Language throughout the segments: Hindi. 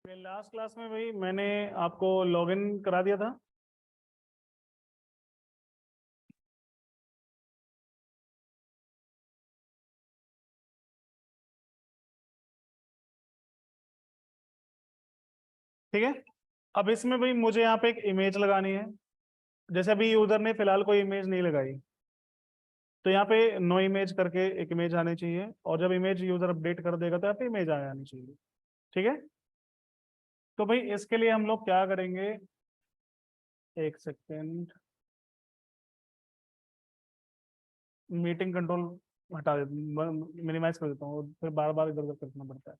लास्ट क्लास में भाई मैंने आपको लॉगिन करा दिया था। ठीक है। अब इसमें भाई मुझे यहाँ पे एक इमेज लगानी है। जैसे अभी यूजर ने फिलहाल कोई इमेज नहीं लगाई, तो यहाँ पे नो इमेज करके एक इमेज आनी चाहिए, और जब इमेज यूजर अपडेट कर देगा तो यहाँ पे इमेज आ जानी चाहिए। ठीक है। तो भाई इसके लिए हम लोग क्या करेंगे, एक सेकेंड, मीटिंग कंट्रोल हटा दे, मिनिमाइज कर देता हूँ, फिर बार बार इधर उधर करना पड़ता है।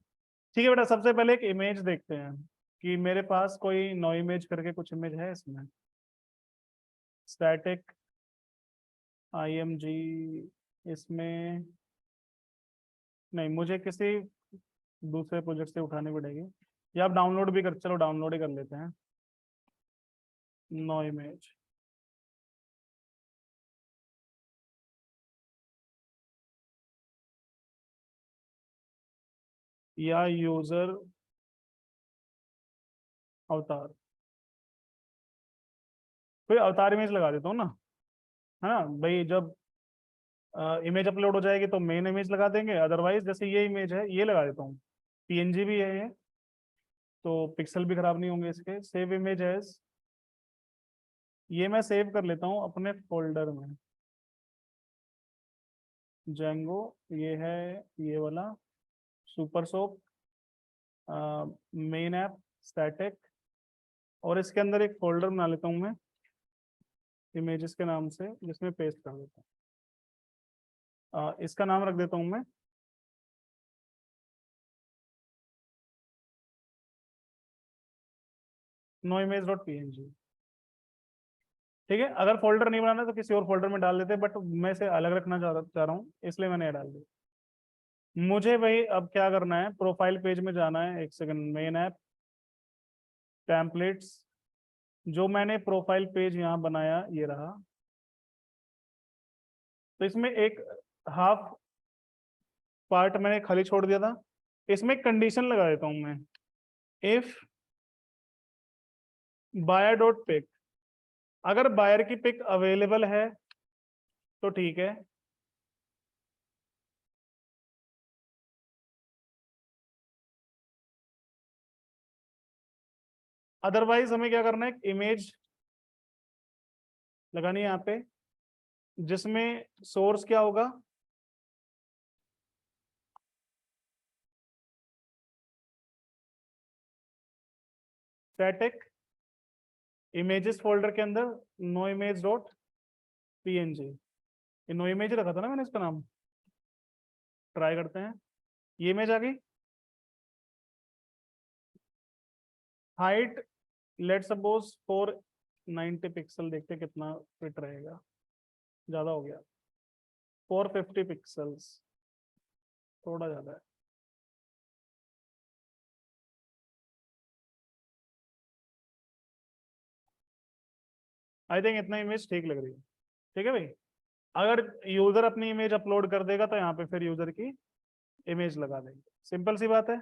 ठीक है बेटा, सबसे पहले एक इमेज देखते हैं कि मेरे पास कोई नो इमेज करके कुछ इमेज है इसमें। स्टैटिक IMG, इसमें नहीं, मुझे किसी दूसरे प्रोजेक्ट से उठानी पड़ेगी, या आप डाउनलोड भी कर, चलो डाउनलोड ही कर लेते हैं। नो इमेज, या यूजर अवतार, कोई अवतार इमेज लगा देता हूँ ना, है ना भाई। जब इमेज अपलोड हो जाएगी तो मेन इमेज लगा देंगे, अदरवाइज जैसे ये इमेज है ये लगा देता हूँ। PNG भी है ये, तो पिक्सल भी खराब नहीं होंगे इसके। सेव इमेज एज, ये मैं सेव कर लेता हूँ अपने फोल्डर में। जेंगो, ये है, ये वाला super soap, main app, static, और इसके अंदर एक फोल्डर बना लेता हूँ मैं इमेजेस के नाम से, जिसमें पेस्ट कर देता हूँ। इसका नाम रख देता हूँ मैं नो इमेज डॉट PNG। ठीक है। अगर फोल्डर नहीं बनाना तो किसी और फोल्डर में डाल देते, बट मैं इसे अलग रखना चाह रहा हूँ, इसलिए मैंने ये डाल दिया। मुझे भाई अब क्या करना है, प्रोफाइल पेज में जाना है। एक सेकंड, मेन ऐप, टेम्पलेट्स, जो मैंने प्रोफाइल पेज यहाँ बनाया ये रहा। तो इसमें एक हाफ पार्ट मैंने खाली छोड़ दिया था, इसमें कंडीशन लगा देता हूँ मैं, इफ बायर डॉट पिक, अगर बायर की पिक अवेलेबल है तो ठीक है, अदरवाइज हमें क्या करना है, इमेज लगानी है यहाँ पे, जिसमें सोर्स क्या होगा, स्टैटिक इमेजेस फोल्डर के अंदर नो इमेज डॉट PNG। ये नो इमेज रखा था ना मैंने इसका नाम। ट्राई करते हैं, ये इमेज आ गई। हाइट लेट सपोज 490 पिक्सल, देखते हैं कितना फिट रहेगा। ज़्यादा हो गया, 450 पिक्सल्स, थोड़ा ज़्यादा है। आई थिंक इतना इमेज ठीक लग रही है। ठीक है भाई। अगर यूज़र अपनी इमेज अपलोड कर देगा तो यहाँ पे फिर यूज़र की इमेज लगा देंगे, सिंपल सी बात है।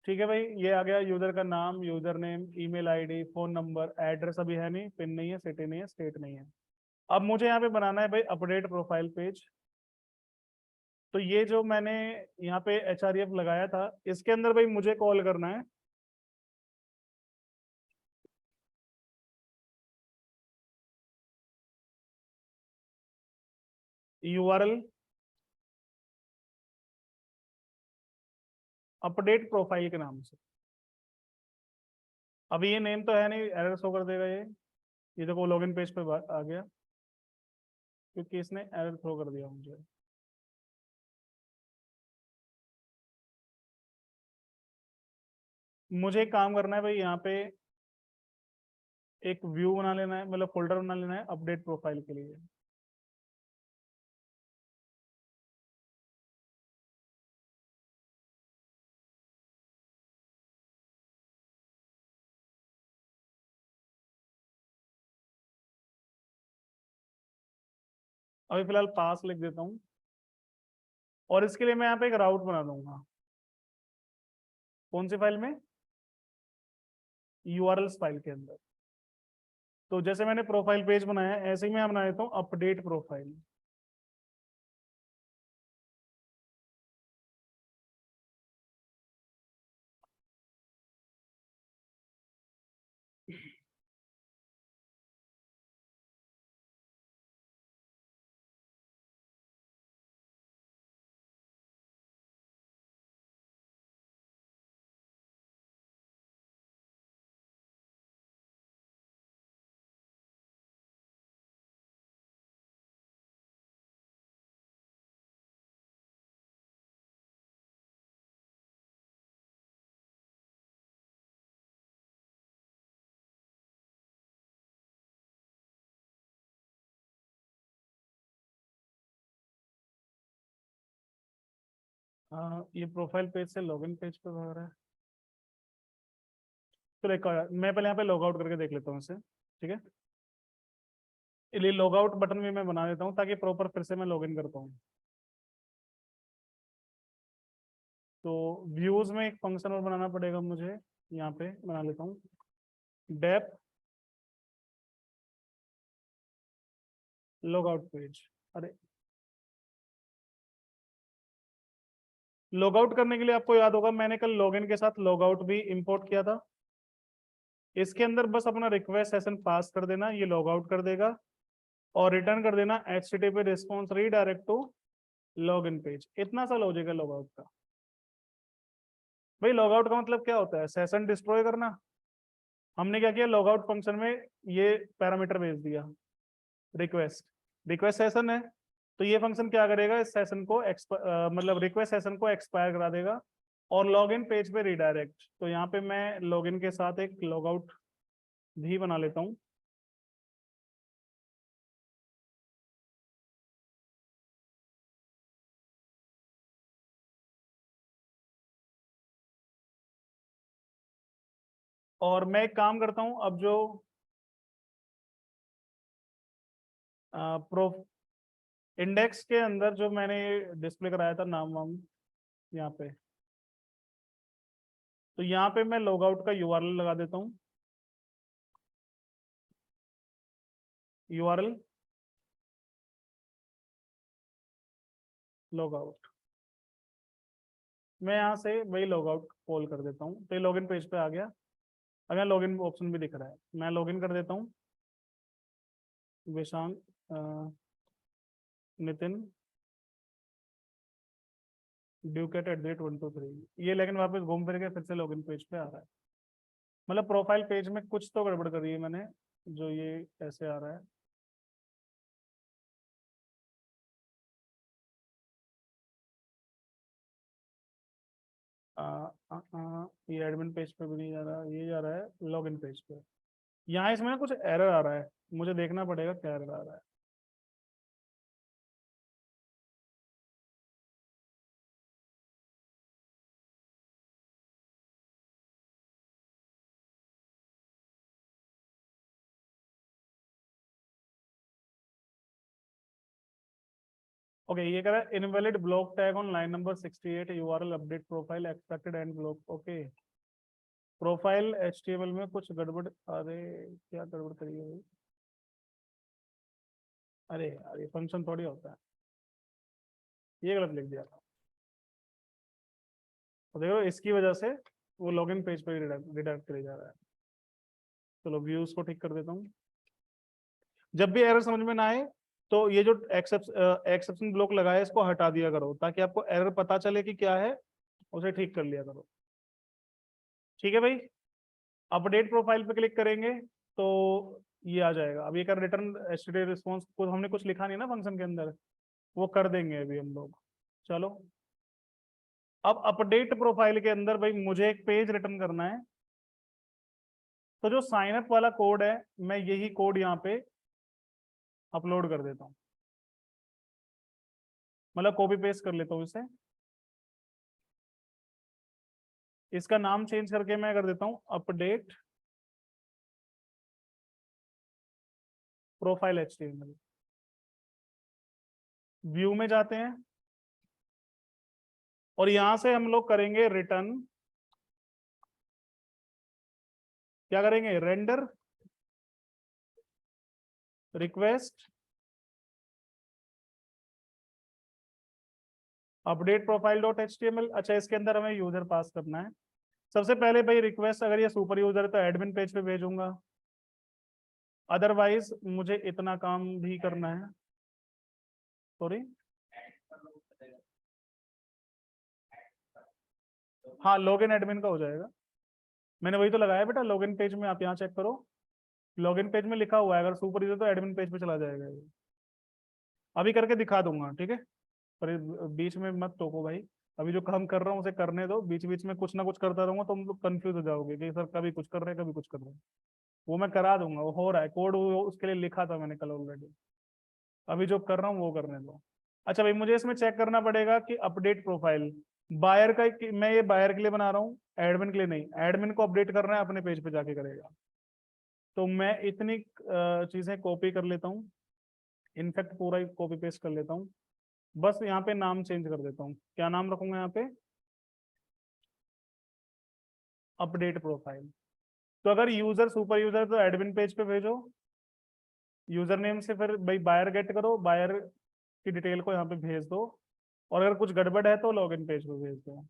ठीक है भाई, ये आ गया यूज़र का नाम, user name, email ID, phone number, address अभी है नहीं, पिन नहीं है, सिटी नहीं है, स्टेट नहीं है। अब मुझे यहाँ पे बनाना है भाई अपडेट प्रोफाइल पेज। तो ये जो मैंने यहाँ पे HREF लगाया था, इसके अंदर भाई मुझे कॉल करना है URL अपडेट प्रोफाइल के नाम से। अभी ये नेम तो है नहीं, एरर शो कर देगा ये देखो लॉगिन पेज पे आ गया, क्योंकि इसने एरर थ्रो कर दिया मुझे। मुझे एक काम करना है भाई, यहाँ पे एक व्यू बना लेना है, मतलब फोल्डर बना लेना है अपडेट प्रोफाइल के लिए। अभी फिलहाल पास लिख देता हूँ, और इसके लिए मैं यहाँ पे एक राउट बना दूंगा। कौन सी फाइल में, यूआरएल्स फाइल के अंदर। तो जैसे मैंने प्रोफाइल पेज बनाया है ऐसे ही मैं बना देता हूँ अपडेट प्रोफाइल। हाँ ये प्रोफाइल पेज से लॉगिन पेज पे भाग रहा है। तो एक मैं पहले यहाँ पे लॉग आउट करके देख लेता हूँ इसे, ठीक है। इसलिए लॉग आउट बटन भी मैं बना देता हूँ ताकि प्रॉपर फिर से मैं लॉगिन कर पाऊँ। तो व्यूज में एक फंक्शन और बनाना पड़ेगा मुझे, यहाँ पे बना लेता हूँ डेप लॉग आउट पेज। अरे लॉग आउट करने के लिए आपको याद होगा मैंने कल लॉगिन के साथ लॉग आउट भी इंपोर्ट किया था। इसके अंदर बस अपना रिक्वेस्ट सेशन पास कर देना, ये लॉग आउट कर देगा और रिटर्न कर देना HTTP response redirect to log in page. इतना सा लॉजिक है लॉग आउट का। भाई लॉग आउट का मतलब क्या होता है? सेशन डिस्ट्रॉय करना। हमने क्या किया, लॉग आउट फंक्शन में ये पैरामीटर भेज दिया रिक्वेस्ट, रिक्वेस्ट सेशन है। तो ये फंक्शन क्या करेगा, इस सेशन को मतलब रिक्वेस्ट सेशन को एक्सपायर करा देगा और लॉगिन पेज पे रिडायरेक्ट। तो यहाँ पे मैं लॉगिन के साथ एक लॉग आउट भी बना लेता हूँ। और मैं एक काम करता हूँ, अब जो प्रो इंडेक्स के अंदर जो मैंने डिस्प्ले कराया था नाम वाम यहाँ पे, तो यहाँ पे मैं लॉग आउट का यूआरएल लगा देता हूँ। यूआरएल लॉग आउट, मैं यहाँ से वही लॉग आउट कॉल कर देता हूँ तो ये लॉगिन पेज पे आ गया। अब यहाँ लॉगिन ऑप्शन भी दिख रहा है, मैं लॉगिन कर देता हूँ विशांग नितिन ड्यूकेट @123 ये, लेकिन वापस घूम फिर के फिर से लॉगिन पेज पे आ रहा है। मतलब प्रोफाइल पेज में कुछ तो गड़बड़ करी है मैंने, जो ये ऐसे आ रहा है। ये एडमिन पेज पे भी नहीं जा रहा, ये जा रहा है लॉगिन पेज पे। यहाँ इसमें ना कुछ एरर आ रहा है, मुझे देखना पड़ेगा क्या एरर आ रहा है। ओके ये कह रहा है invalid block tag on line number 68 URL update profile expected and block. Okay profile HTML में कुछ गड़बड़, अरे क्या गड़बड़ करी है भाई? अरे यार ये फंक्शन थोड़ी होता है, ये गलत लिख दिया था। तो देखो इसकी वजह से वो लॉगिन पेज पे रिडायरेक्ट करे जा रहा है। चलो व्यूज को ठीक कर देता हूँ। जब भी एरर समझ में ना आए तो ये जो एक्सेप्शन ब्लॉक लगा है इसको हटा दिया करो ताकि आपको एरर पता चले कि क्या है, उसे ठीक कर लिया करो। ठीक है भाई, अपडेट प्रोफाइल पे क्लिक करेंगे तो ये आ जाएगा। अब ये कर रिटर्न एचटीटीपी रिस्पॉन्स को हमने कुछ लिखा नहीं ना फंक्शन के अंदर, वो कर देंगे अभी हम लोग। चलो अब अपडेट प्रोफाइल के अंदर भाई मुझे एक पेज रिटर्न करना है। तो जो साइन अप वाला कोड है मैं यही कोड यहाँ पे अपलोड कर देता हूँ, मतलब कॉपी पेस्ट कर लेता हूँ इसे। इसका नाम चेंज करके मैं कर देता हूँ अपडेट प्रोफाइल HTML। व्यू में जाते हैं और यहां से हम लोग करेंगे रिटर्न क्या करेंगे, render request update profile dot HTML. अच्छा, इसके अंदर हमें यूजर पास करना है। सबसे पहले भाई रिक्वेस्ट अगर ये सुपर यूजर है तो एडमिन पेज पे भेजूंगा, अदरवाइज मुझे इतना काम भी करना है। सॉरी, हाँ लॉगिन एडमिन का हो जाएगा। मैंने वही तो लगाया बेटा, लॉगिन पेज में आप यहाँ चेक करो, लॉगिन पेज में लिखा हुआ है, अगर सुपर यूजर तो एडमिन पेज पे चला जाएगा ये। अभी करके दिखा दूंगा, ठीक है, पर बीच में मत टोको भाई। अभी जो काम कर रहा हूँ उसे करने दो, बीच बीच में कुछ ना कुछ करता रहूंगा तो हम लोग कंफ्यूज हो जाओगे कि सर कभी कुछ कर रहे हैं कभी कुछ कर रहे हैं। वो मैं करा दूंगा, वो हो रहा है कोड, उसके लिए लिखा था मैंने कल ऑलरेडी। अभी जो कर रहा हूँ वो करने दो। अच्छा भाई, मुझे इसमें चेक करना पड़ेगा कि अपडेट प्रोफाइल बायर का, मैं ये बायर के लिए बना रहा हूँ, एडमिन के लिए नहीं। एडमिन को अपडेट करना है अपने पेज पे जाके करेगा। तो मैं इतनी चीजें कॉपी कर लेता हूँ, इनफैक्ट पूरा ही कॉपी पेस्ट कर लेता हूँ। बस यहाँ पे नाम चेंज कर देता हूँ, क्या नाम रखूंगा यहाँ पे, अपडेट प्रोफाइल। तो अगर यूजर सुपर यूजर तो एडमिन पेज पे भेजो, यूजर नेम से फिर भाई बायर गेट करो, बायर की डिटेल को यहाँ पे भेज दो, और अगर कुछ गड़बड़ है तो लॉगिन पेज पे भेज दो।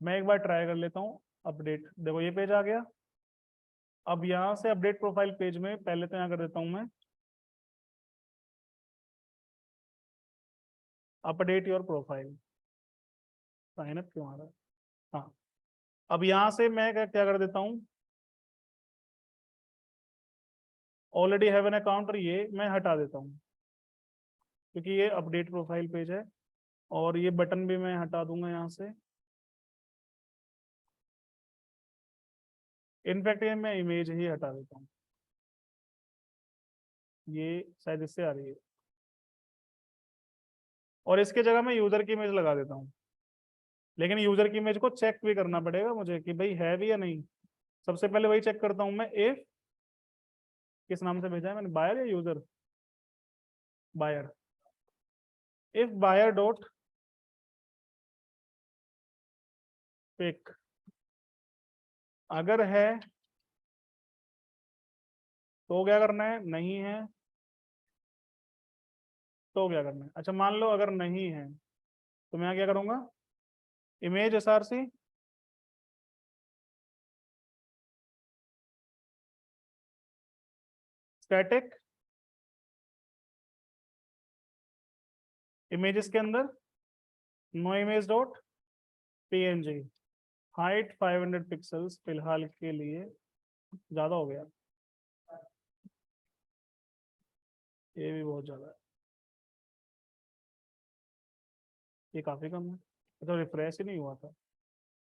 मैं एक बार ट्राई कर लेता हूँ। अपडेट, देखो ये पेज आ गया। अब यहाँ से अपडेट प्रोफाइल पेज में पहले तो यहाँ कर देता हूँ मैं update your profile. Sign up क्यों आ रहा है, हाँ। अब यहाँ से मैं क्या क्या कर देता हूँ, ऑलरेडी हैव एन अकाउंट, और ये मैं हटा देता हूँ क्योंकि ये अपडेट प्रोफाइल पेज है। और ये बटन भी मैं हटा दूंगा यहाँ से। इनफैक्ट ये मैं इमेज ही हटा देता हूँ, ये शायद इससे आ रही है। और इसके जगह मैं यूजर की इमेज लगा देता हूँ। लेकिन यूजर की इमेज को चेक भी करना पड़ेगा मुझे कि भाई है भी या नहीं। सबसे पहले वही चेक करता हूँ मैं, इफ, किस नाम से भेजा है मैंने, बायर या user, buyer. If buyer dot pic, अगर है तो क्या करना है, नहीं है तो क्या करना है। अच्छा मान लो अगर नहीं है तो मैं क्या करूंगा, इमेज एसआरसी स्टैटिक इमेजेस के अंदर no image dot PNG, height 500 pixels फिलहाल के लिए, ज्यादा हो गया, ये भी बहुत ज्यादा है, ये काफी कम है। अच्छा रिफ्रेश ही नहीं हुआ था,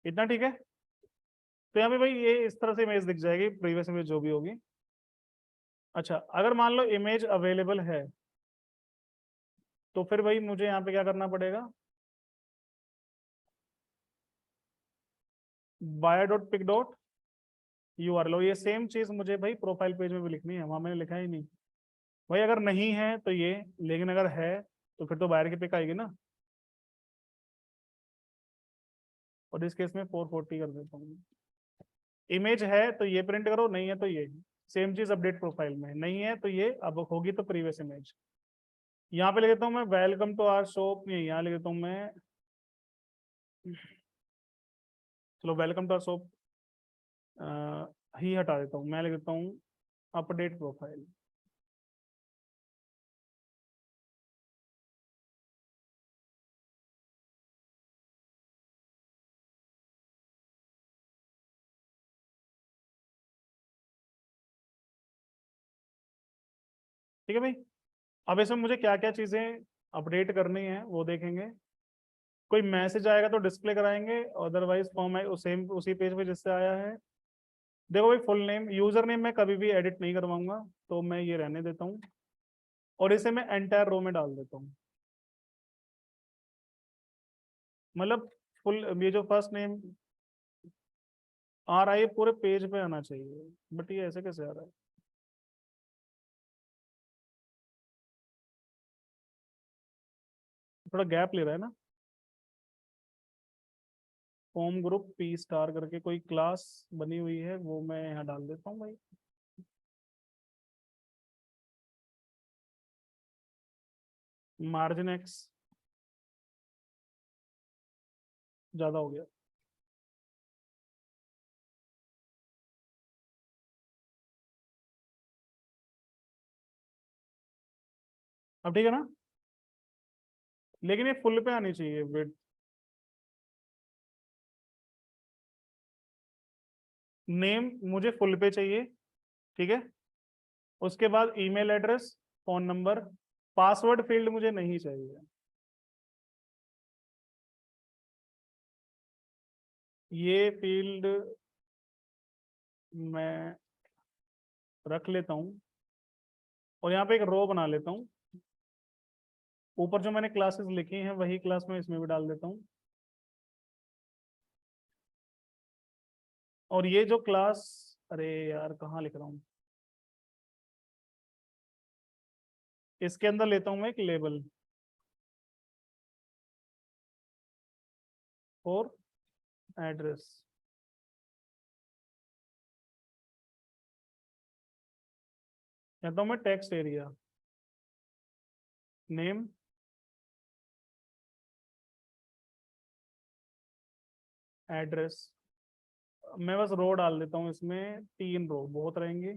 इतना ठीक है। तो यहाँ पे भाई ये इस तरह से इमेज दिख जाएगी, प्रीवियस इमेज जो भी होगी। अच्छा अगर मान लो इमेज अवेलेबल है तो फिर भाई मुझे यहाँ पे क्या करना पड़ेगा, buyer dot pic dot URL. ये सेम चीज मुझे भाई प्रोफाइल पेज में भी लिखनी है, वहां मैंने लिखा ही नहीं। भाई अगर नहीं है तो ये, लेकिन अगर है तो फिर तो बायर की पिक आएगी ना। और इस केस में 440 कर देता हूँ। इमेज है तो ये प्रिंट करो, नहीं है तो ये। सेम चीज अपडेट प्रोफाइल में, नहीं है तो ये, अब होगी तो प्रीवियस इमेज। यहाँ पे लिख देता हूँ मैं वेलकम टू आवर शॉप, नहीं यहाँ लिख देता हूँ मैं, चलो वेलकम टू आवर शॉप ही हटा देता हूँ, मैं लिख देता हूँ अपडेट प्रोफाइल। ठीक है भाई। अब इसमें मुझे क्या क्या चीजें अपडेट करनी है वो देखेंगे। कोई मैसेज आएगा तो डिस्प्ले कराएंगे, अदरवाइज फॉर्म है सेम उसी पेज पे जिससे आया है। देखो भाई फुल नेम यूजर नेम मैं कभी भी एडिट नहीं करवाऊंगा, तो मैं ये रहने देता हूँ। और इसे मैं एंटायर रो में डाल देता हूँ, मतलब फुल ये जो फर्स्ट नेम आ रहा है ये पूरे पेज पे आना चाहिए, बट ये ऐसे कैसे आ रहा है। थोड़ा गैप ले रहा है ना। फॉर्म ग्रुप पी स्टार करके कोई क्लास बनी हुई है, वो मैं यहाँ डाल देता हूँ भाई। मार्जिन एक्स ज्यादा हो गया। अब ठीक है ना, लेकिन ये फुल पे आनी चाहिए विड्थ। नेम मुझे फुल पे चाहिए, ठीक है। उसके बाद email address, phone number, password field मुझे नहीं चाहिए। ये फील्ड मैं रख लेता हूँ, और यहाँ पे एक रो बना लेता हूँ। ऊपर जो मैंने क्लासेस लिखी हैं वही क्लास में इसमें भी डाल देता हूँ। और ये जो क्लास, अरे यार कहाँ लिख रहा हूँ, इसके अंदर लेता हूँ मैं एक लेबल और एड्रेस। कहता हूँ मैं टेक्स्ट एरिया, नेम, एड्रेस। मैं बस रो डाल देता हूँ इसमें, 3 रो बहुत रहेंगे।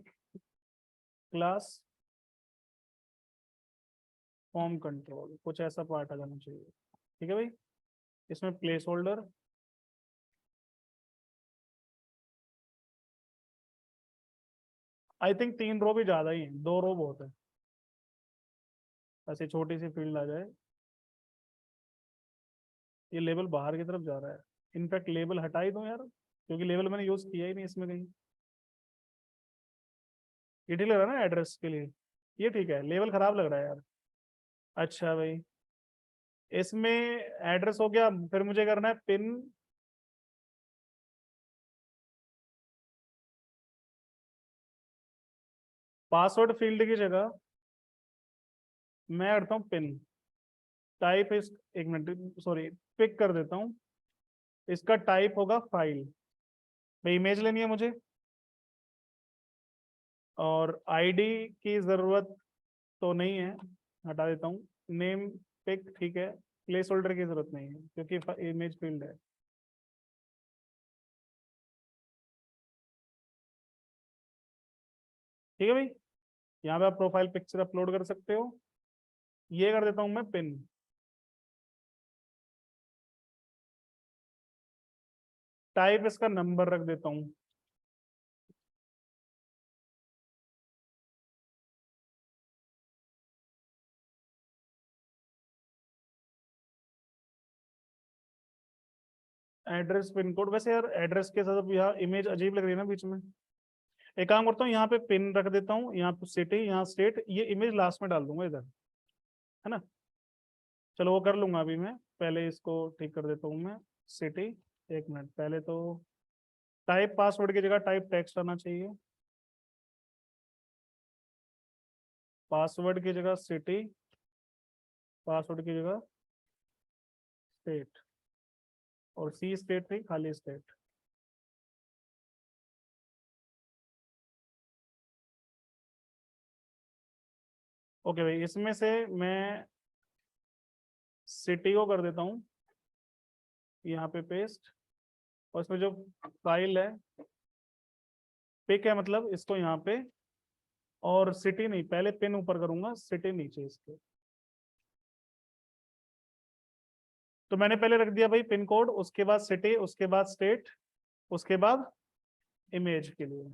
क्लास, फॉर्म कंट्रोल, कुछ ऐसा पार्ट आ जाना चाहिए, ठीक है भाई। इसमें प्लेस होल्डर, आई थिंक 3 रो भी ज्यादा ही है, 2 रो बहुत है, ऐसे छोटी सी फील्ड आ जाए। ये लेबल बाहर की तरफ जा रहा है, इनफैक्ट लेबल हटा ही दूं यार, क्योंकि लेबल मैंने यूज किया ही नहीं इसमें कहीं। ये ठीक लग रहा है ना एड्रेस के लिए, ये ठीक है, लेबल खराब लग रहा है यार। अच्छा भाई, इसमें एड्रेस हो गया, फिर मुझे करना है पिन। पासवर्ड फील्ड की जगह मैं करता हूँ पिन। टाइप इस, एक मिनट सॉरी, पिक कर देता हूँ। इसका टाइप होगा फाइल, भाई इमेज लेनी है मुझे। और आईडी की जरूरत तो नहीं है, हटा देता हूँ। नेम पिक ठीक है, प्लेस होल्डर की जरूरत नहीं है क्योंकि इमेज फील्ड है। ठीक है भाई, यहाँ पे आप प्रोफाइल पिक्चर अपलोड कर सकते हो। ये कर देता हूँ मैं पिन। टाइप इसका नंबर रख देता हूँ। एड्रेस पिन कोड, वैसे यार एड्रेस के साथ अब यहाँ इमेज अजीब लग रही है ना बीच में। एक काम करता हूँ, यहाँ पे पिन रख देता हूँ, यहाँ पे सिटी, यहाँ स्टेट, ये इमेज लास्ट में डाल दूंगा इधर, है ना। चलो वो कर लूंगा अभी मैं, पहले इसको ठीक कर देता हूँ मैं। सिटी, एक मिनट पहले तो टाइप पासवर्ड की जगह टाइप टेक्स्ट आना चाहिए। पासवर्ड की जगह सिटी, पासवर्ड की जगह स्टेट, और सी स्टेट थी खाली स्टेट। ओके भाई, इसमें से मैं सिटी को कर देता हूँ यहाँ पे पेस्ट, और इसमें जो फाइल है, पिक है मतलब, इसको यहाँ पे, और सिटी नहीं, पहले पिन ऊपर करूंगा, सिटी नीचे इसके। तो मैंने पहले रख दिया भाई पिन कोड, उसके बाद सिटी, उसके बाद स्टेट, उसके बाद इमेज के लिए।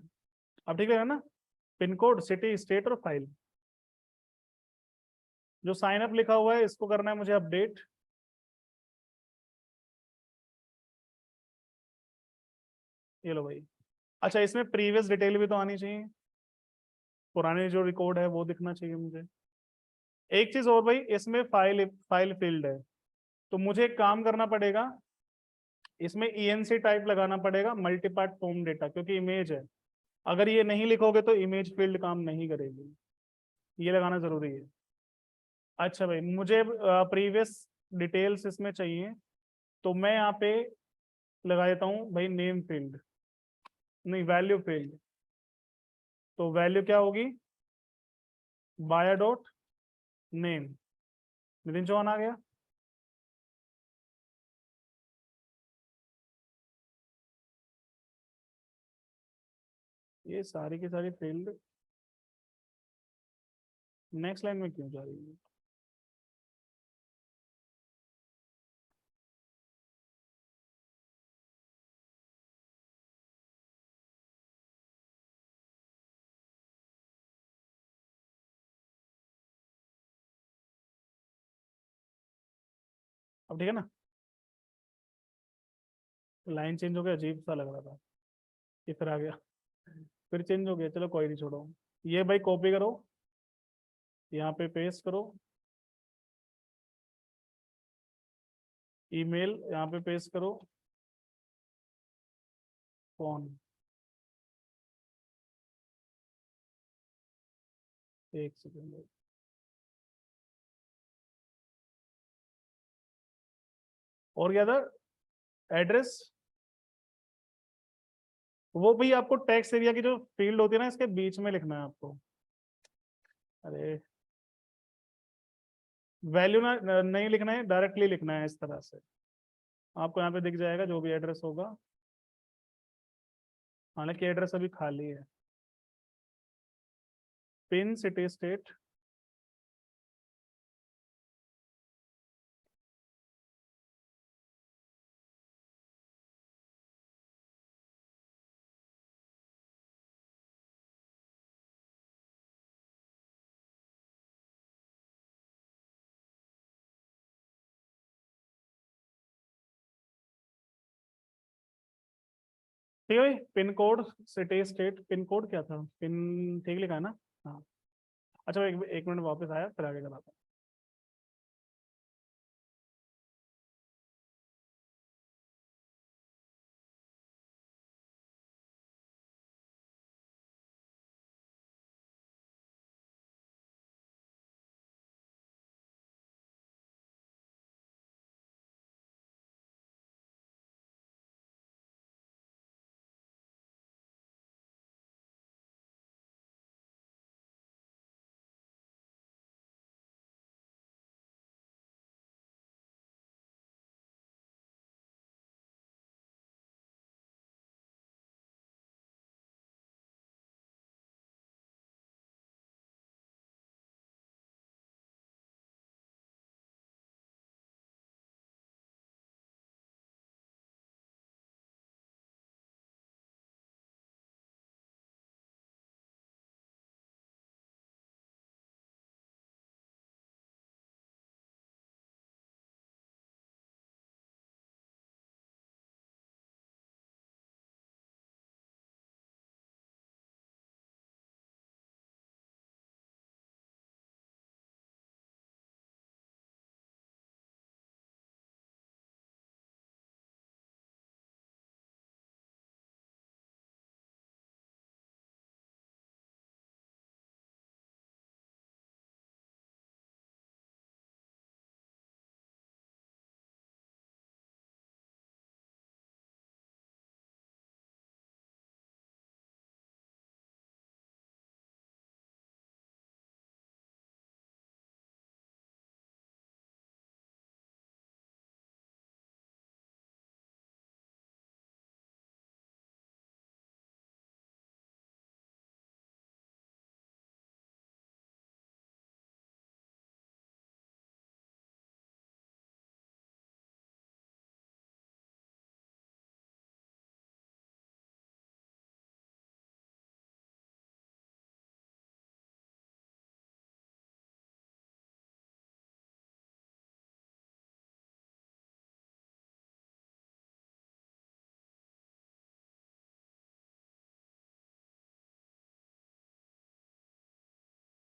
अब ठीक है ना, पिन कोड, सिटी, स्टेट और फाइल। जो साइन अप लिखा हुआ है इसको करना है मुझे अपडेट। ये लो भाई। अच्छा, इसमें प्रीवियस डिटेल भी तो आनी चाहिए, पुराने जो रिकॉर्ड है वो दिखना चाहिए मुझे। एक चीज और भाई, इसमें फाइल फाइल फील्ड है, तो मुझे एक काम करना पड़ेगा, इसमें ईएनसी टाइप लगाना पड़ेगा, मल्टीपार्ट फॉर्म डेटा, क्योंकि इमेज है। अगर ये नहीं लिखोगे तो इमेज फील्ड काम नहीं करेगी, ये लगाना जरूरी है। अच्छा भाई, मुझे प्रीवियस डिटेल्स इसमें चाहिए, तो मैं यहाँ पे लगा देता हूँ भाई नेम फील्ड, नहीं वैल्यू फील्ड। तो वैल्यू क्या होगी, buyer dot name, Nitin Chauhan आ गया। ये सारी की सारी फील्ड नेक्स्ट लाइन में क्यों जा रही है। अब ठीक है ना, लाइन चेंज हो गया, अजीब सा लग रहा था, ये फिर आ गया, फिर चेंज हो गया, चलो कोई नहीं छोड़ो। ये भाई कॉपी करो, यहाँ पे पेस्ट करो, ईमेल यहाँ पे पेस्ट करो, फोन, एक सेकेंड। और क्या था, एड्रेस, वो भी आपको टेक्स्ट एरिया की जो फील्ड होती है ना, इसके बीच में लिखना है आपको। अरे वैल्यू ना नहीं लिखना है, डायरेक्टली लिखना है इस तरह से। आपको यहाँ पे दिख जाएगा जो भी एड्रेस होगा, हालांकि एड्रेस अभी खाली है। पिन सिटी स्टेट, ठीक है भाई। Pin code, city state, pin code क्या था, पिन ठीक लिखा है ना। हाँ। अच्छा एक मिनट वापस आया, फिर आगे कराता हूँ।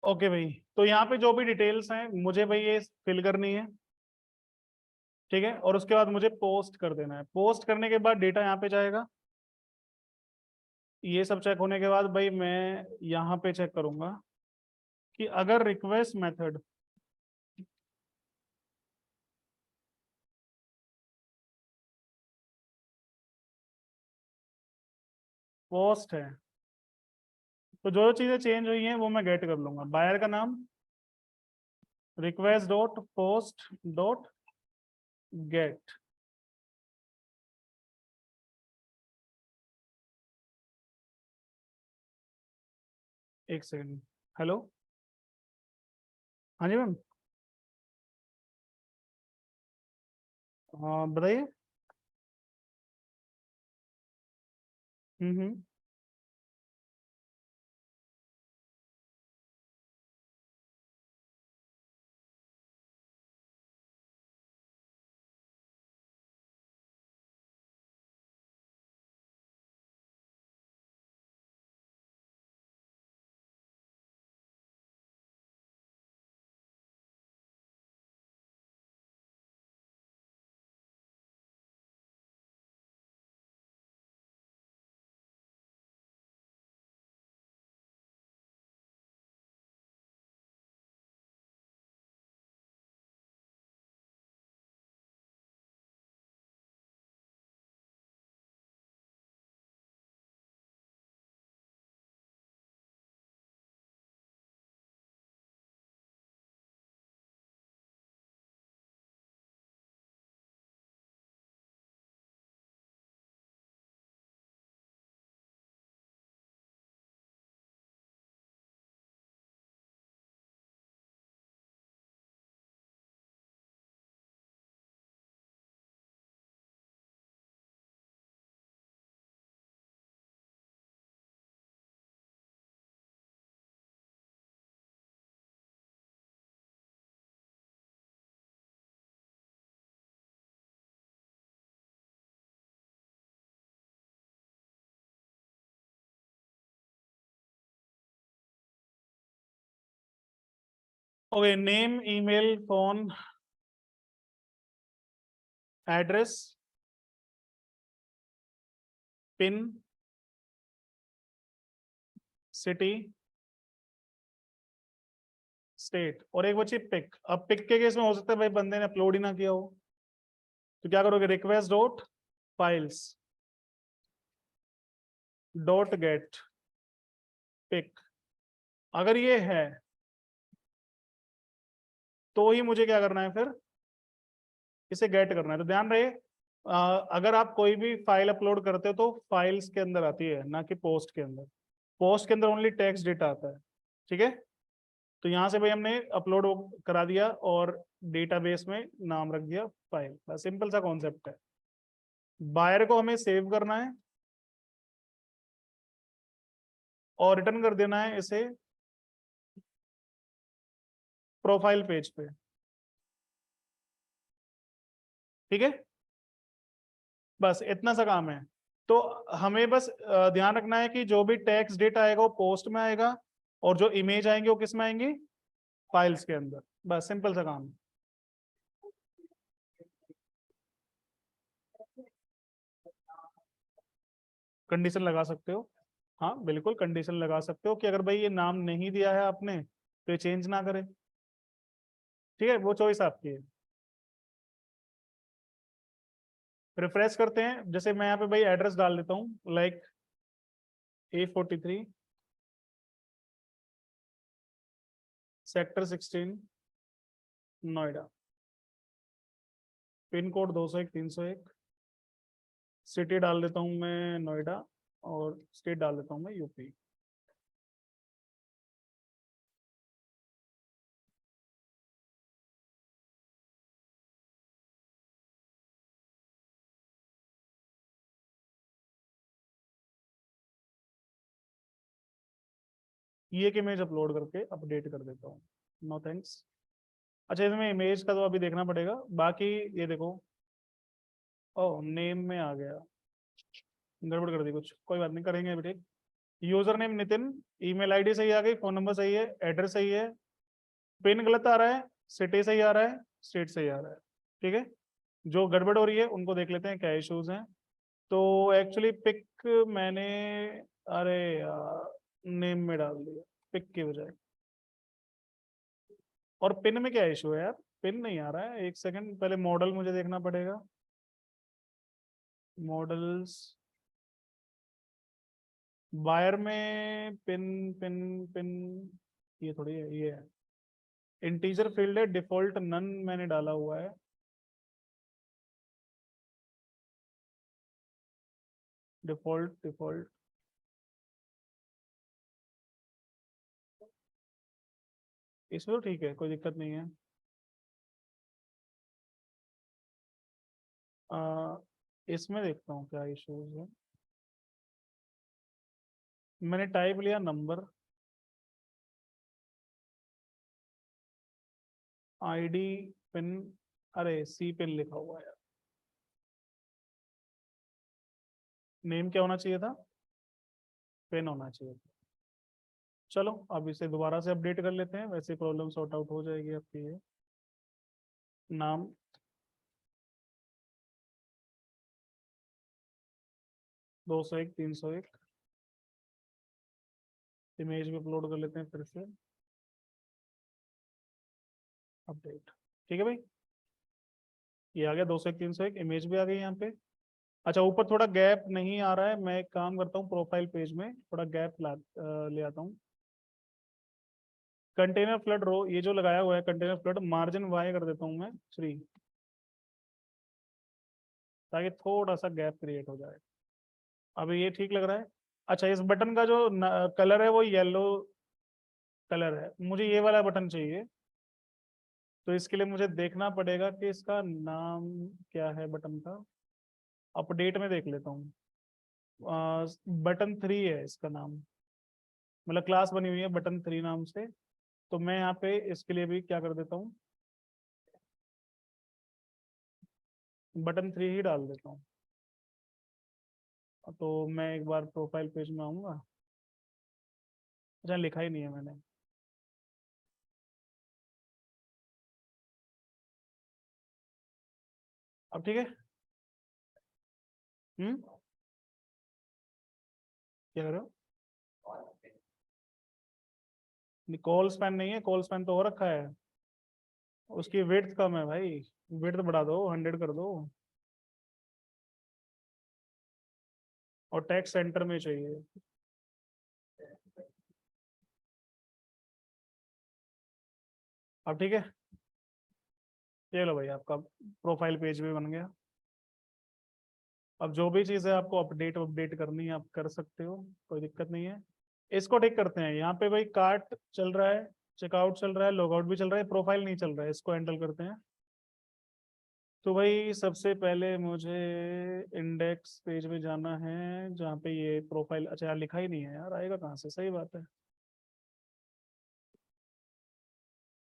ओके भाई, तो यहाँ पे जो भी डिटेल्स हैं मुझे भाई ये फिल करनी है, ठीक है। और उसके बाद मुझे पोस्ट कर देना है, पोस्ट करने के बाद डेटा यहाँ पे जाएगा। ये सब चेक होने के बाद भाई मैं यहाँ पे चेक करूंगा कि अगर रिक्वेस्ट मेथड पोस्ट है, तो जो चीजें चेंज हुई हैं वो मैं गेट कर लूंगा। बायर का नाम request dot post dot get. एक सेकंड, हेलो, हाँ जी मैम, हाँ बताइए। Hmm. Okay, name, email, phone, address, pin, city, state, और एक बची पिक। अब पिक के केस में हो सकता है भाई बंदे ने अपलोड ही ना किया हो, तो क्या करोगे, request dot files dot get pic. अगर ये है तो ही मुझे क्या करना है फिर, इसे गेट करना है। तो ध्यान रहे, अगर आप कोई भी फाइल अपलोड करते हो तो फाइल्स के अंदर आती है, ना कि पोस्ट के अंदर। पोस्ट के अंदर ओनली टेक्स्ट डेटा आता है, ठीक है। तो यहाँ से भाई हमने अपलोड करा दिया और डेटाबेस में नाम रख दिया फाइल, बस सिंपल सा कॉन्सेप्ट है। बायर को हमें सेव करना है और रिटर्न कर देना है इसे प्रोफाइल पेज पे, ठीक है। बस इतना सा काम है। तो हमें बस ध्यान रखना है कि जो भी टेक्स्ट डेटा आएगा वो पोस्ट में आएगा, और जो इमेज आएंगे वो किस में आएंगी, फाइल्स के अंदर। बस सिंपल सा काम है। कंडीशन लगा सकते हो, हाँ बिल्कुल कंडीशन लगा सकते हो कि अगर भाई ये नाम नहीं दिया है आपने तो ये चेंज ना करें, ठीक है, वो चॉइस आपकी है। रिफ्रेश करते हैं, जैसे मैं यहाँ पे भाई एड्रेस डाल देता हूँ, like A43 sector 16 Noida, pin code 201 301, city डाल देता हूँ मैं नोएडा, और स्टेट डाल देता हूँ मैं यूपी। ये एक इमेज अपलोड करके अपडेट कर देता हूँ, नो थैंक्स। अच्छा, इसमें इमेज का तो अभी देखना पड़ेगा, बाकी ये देखो, ओ नेम में आ गया, गड़बड़ कर दी कुछ, कोई बात नहीं, करेंगे अभी, ठीक। User name Nitin, email ID सही आ गई, फोन नंबर सही है, एड्रेस सही है, पिन गलत आ रहा है, सिटी सही आ रहा है, स्टेट सही आ रहा है, ठीक है। जो गड़बड़ हो रही है उनको देख लेते हैं क्या इश्यूज हैं। तो एक्चुअली पिक मैंने, अरे यार, नेम में डाल दिया पिक की बजाय। और पिन में क्या इशू है यार, पिन नहीं आ रहा है, एक सेकंड, पहले मॉडल मुझे देखना पड़ेगा। मॉडल्स, वायर में पिन पिन पिन, ये थोड़ी है, ये है इंटीजर फील्ड है, डिफॉल्ट नन मैंने डाला हुआ है। डिफॉल्ट डिफॉल्ट इसमें तो ठीक है, कोई दिक्कत नहीं है। आ, इसमें देखता हूँ क्या इश्यूज है। मैंने टाइप लिया नंबर, आईडी, पिन, अरे सी पिन लिखा हुआ है। नेम क्या होना चाहिए था? पिन होना चाहिए था। चलो अब इसे दोबारा से अपडेट कर लेते हैं, वैसे प्रॉब्लम सॉर्ट आउट हो जाएगी आपकी। ये नाम 201 301, इमेज भी अपलोड कर लेते हैं फिर से, अपडेट। ठीक है भाई, ये आ गया 201 301, इमेज भी आ गई यहाँ पे। अच्छा ऊपर थोड़ा गैप नहीं आ रहा है, मैं एक काम करता हूँ, प्रोफाइल पेज में थोड़ा गैप ले आता हूँ। कंटेनर फ्लड रो, ये जो लगाया हुआ है कंटेनर फ्लड, मार्जिन वाई कर देता हूँ मैं 3, ताकि थोड़ा सा गैप क्रिएट हो जाए। अब ये ठीक लग रहा है। अच्छा इस बटन का जो कलर है वो येलो कलर है, मुझे ये वाला बटन चाहिए। तो इसके लिए मुझे देखना पड़ेगा कि इसका नाम क्या है बटन का। अपडेट में देख लेता हूँ। बटन 3 है इसका नाम, मतलब क्लास बनी हुई है बटन 3 नाम से। तो मैं यहाँ पे इसके लिए भी क्या कर देता हूँ, बटन 3 ही डाल देता हूँ। तो मैं एक बार प्रोफाइल पेज में आऊँगा। अच्छा लिखा ही नहीं है मैंने। अब ठीक है। हम्म, क्या कर रहे हो? कॉल स्पैन नहीं है, कॉल स्पैन तो हो रखा है। उसकी विड्थ कम है भाई, विड्थ बढ़ा दो, 100 कर दो। और टेक्स्ट सेंटर में चाहिए। अब ठीक है, ये लो भाई आपका प्रोफाइल पेज भी बन गया। अब जो भी चीज़ है आपको अपडेट अपडेट करनी है आप कर सकते हो, कोई दिक्कत नहीं है। इसको ठीक करते हैं, यहाँ पे भाई कार्ट चल रहा है, चेकआउट चल रहा है, लॉगआउट भी चल रहा है, प्रोफाइल नहीं चल रहा है, इसको हैंडल करते हैं। तो भाई सबसे पहले मुझे इंडेक्स पेज में जाना है, जहाँ पे ये प्रोफाइल, अच्छा यार लिखा ही नहीं है यार, आएगा कहाँ से, सही बात है।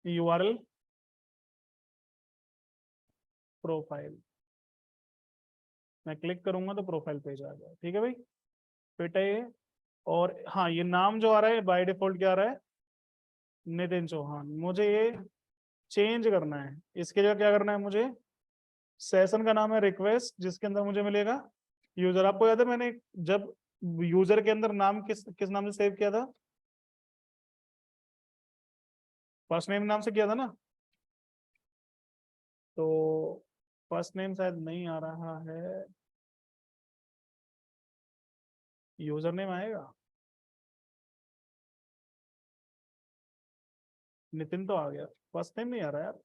यूआरएल प्रोफाइल, मैं क्लिक करूंगा तो प्रोफाइल पेज आ जाए। ठीक है भाई, फिट है ये। और हाँ ये नाम जो आ रहा है बाय डिफॉल्ट क्या आ रहा है, नितिन चौहान। मुझे ये चेंज करना है, इसके लिए क्या करना है मुझे, सेशन का नाम है रिक्वेस्ट, जिसके अंदर मुझे मिलेगा यूजर। आपको याद है मैंने जब यूजर के अंदर नाम किस किस नाम से सेव किया था, फर्स्ट नेम नाम से किया था ना। तो फर्स्ट नेम शायद नहीं आ रहा है, यूजर नेम आएगा। नितिन तो आ गया, फर्स्ट नेम नहीं आ रहा यार।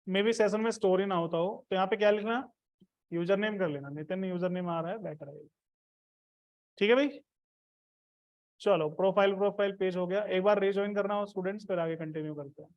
मे भी सेशन में स्टोरी ना होता हो, तो यहाँ पे क्या लिखना, यूजर नेम कर लेना, नितिन यूजर नेम आ रहा है, बेटर है। ठीक है भाई, चलो प्रोफाइल प्रोफाइल पेज हो गया। एक बार रिज्वाइन करना हो स्टूडेंट्स, फिर आगे कंटिन्यू करते हैं।